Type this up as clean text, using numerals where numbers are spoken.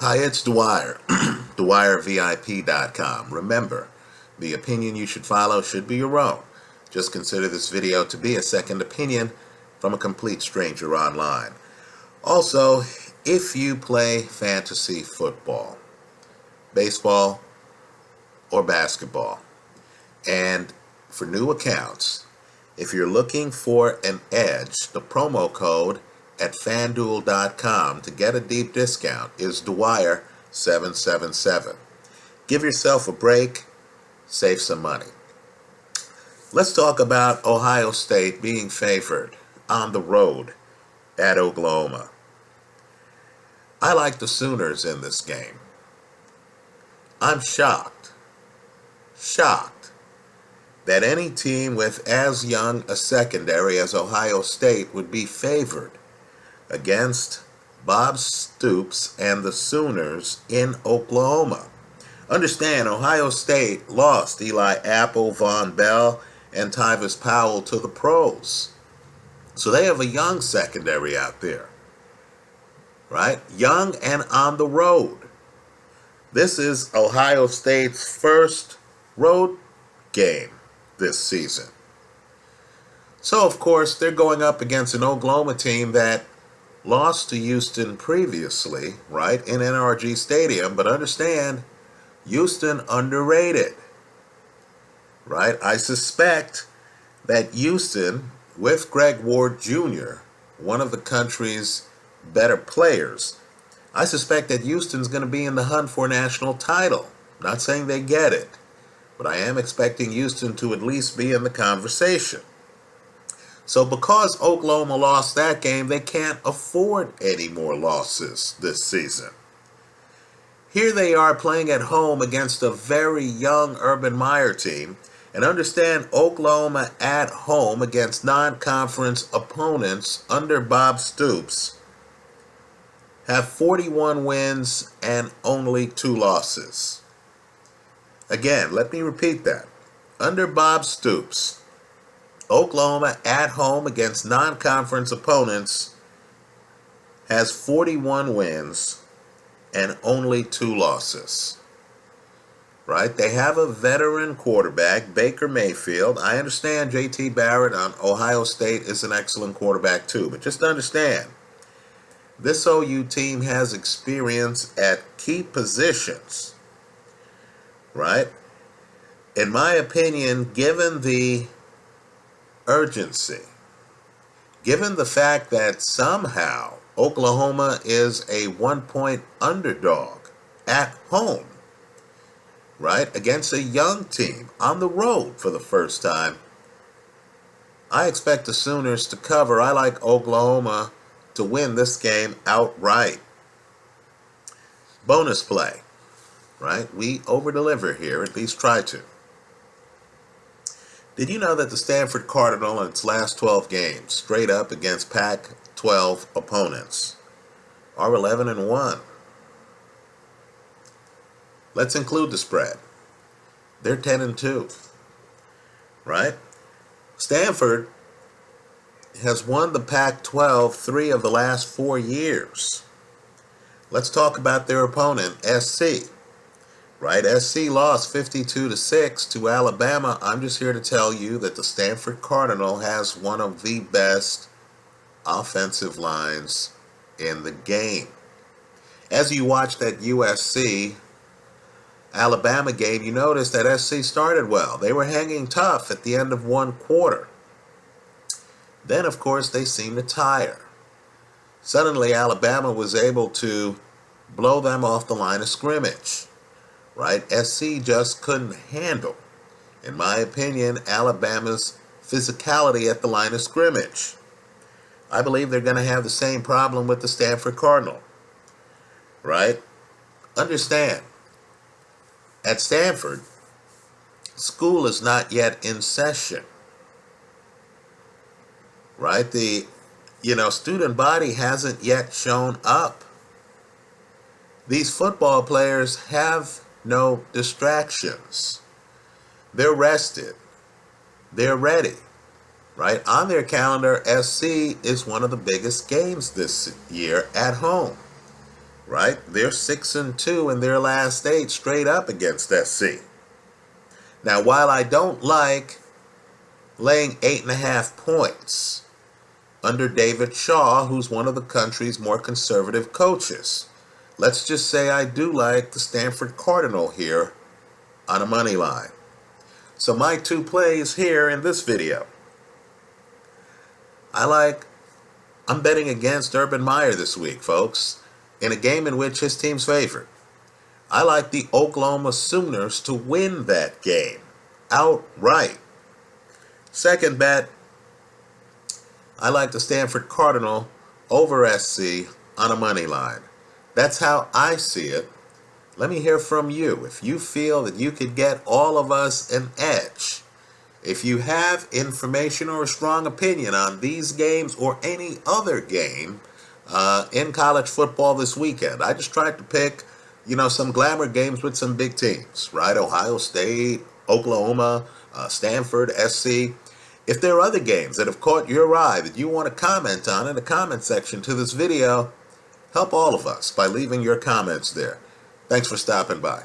Hi, it's Dwyer, dwyervip.com. Remember, the opinion you should follow should be your own. Just consider this video to be a second opinion from a complete stranger online. Also, if you play fantasy football, baseball, or basketball, and for new accounts, if you're looking for an edge, the promo code at fanduel.com to get a deep discount is Dwyer777. Give yourself a break, save some money. Let's talk about Ohio State being favored on the road at Oklahoma. I like the Sooners in this game. I'm shocked that any team with as young a secondary as Ohio State would be favored against Bob Stoops and the Sooners in Oklahoma. Understand, Ohio State lost Eli Apple, Von Bell, and Tyvis Powell to the pros. So they have a young secondary out there, right? Young and on the road. This is Ohio State's first road game this season. So, of course, they're going up against an Oklahoma team that lost to Houston previously, right, in NRG Stadium. But understand, Houston underrated, right? I suspect that Houston, with Greg Ward Jr., one of the country's better players, I suspect that Houston's going to be in the hunt for a national title. Not saying they get it, but I am expecting Houston to at least be in the conversation. So because Oklahoma lost that game, they can't afford any more losses this season. Here they are playing at home against a very young Urban Meyer team. And understand, Oklahoma at home against non-conference opponents under Bob Stoops have 41 wins and only 2 losses. Again, let me repeat that. Under Bob Stoops, Oklahoma at home against non-conference opponents has 41 wins and only 2 losses. Right? They have a veteran quarterback, Baker Mayfield. I understand J.T. Barrett on Ohio State is an excellent quarterback too, but just understand, this OU team has experience at key positions, right? In my opinion, given the urgency, given the fact that somehow Oklahoma is a 1-point underdog at home, right, against a young team on the road for the first time, I expect the Sooners to cover. I like Oklahoma to win this game outright. Bonus play, right? We over-deliver here, at least try to. Did you know that the Stanford Cardinal in its last 12 games, straight up against Pac-12 opponents, are 11-1? Let's include the spread. They're 10-2, right? Stanford has won the Pac-12 3 of the last 4 years. Let's talk about their opponent, SC. Right? SC lost 52-6 to Alabama. I'm just here to tell you that the Stanford Cardinal has one of the best offensive lines in the game. As you watch that USC Alabama game, you notice that SC started well. They were hanging tough at the end of one quarter. Then, of course, they seemed to tire. Suddenly, Alabama was able to blow them off the line of scrimmage. Right? SC just couldn't handle, in my opinion, Alabama's physicality at the line of scrimmage. I believe they're going to have the same problem with the Stanford Cardinal. Right? Understand, at Stanford, school is not yet in session. Right? The student body hasn't yet shown up. These football players have no distractions. They're rested. They're ready. Right? On their calendar, SC is one of the biggest games this year at home. right? They're 6-2 in their last 8 straight up against SC. Now, while I don't like laying 8.5 points under David Shaw, who's one of the country's more conservative coaches, let's just say I do like the Stanford Cardinal here on a money line. So my 2 plays here in this video. I'm betting against Urban Meyer this week, folks, in a game in which his team's favored. I like the Oklahoma Sooners to win that game outright. Second bet, I like the Stanford Cardinal over SC on a money line. That's how I see it. Let me hear from you. If you feel that you could get all of us an edge, if you have information or a strong opinion on these games or any other game in college football this weekend. I just tried to pick, some glamour games with some big teams, right? Ohio State, Oklahoma, Stanford, SC. If there are other games that have caught your eye that you want to comment on in the comment section to this video, help all of us by leaving your comments there. Thanks for stopping by.